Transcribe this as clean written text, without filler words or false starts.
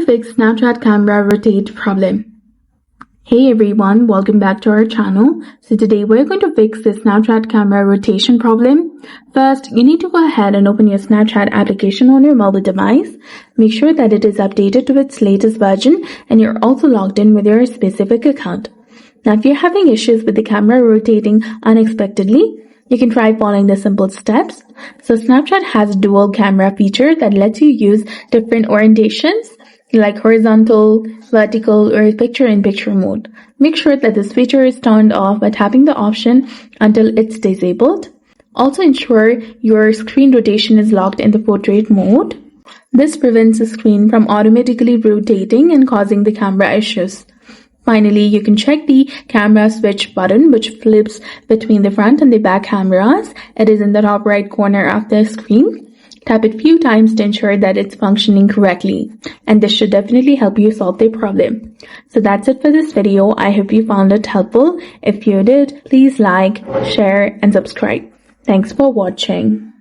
to fix Snapchat camera rotate problem. Hey everyone, welcome back to our channel. So today we're going to fix the Snapchat camera rotation problem. First, you need to go ahead and open your Snapchat application on your mobile device. Make sure that it is updated to its latest version and you're also logged in with your specific account. Now, if you're having issues with the camera rotating unexpectedly, you can try following the simple steps. So Snapchat has a dual camera feature that lets you use different orientations like horizontal, vertical, or picture-in-picture mode. Make sure that this feature is turned off by tapping the option until it's disabled. Also ensure your screen rotation is locked in the portrait mode. This prevents the screen from automatically rotating and causing the camera issues. Finally, you can check the camera switch button, which flips between the front and the back cameras. It is in the top right corner of the screen. Tap it a few times to ensure that it's functioning correctly. And this should definitely help you solve the problem. So that's it for this video. I hope you found it helpful. If you did, please like, share, and subscribe. Thanks for watching.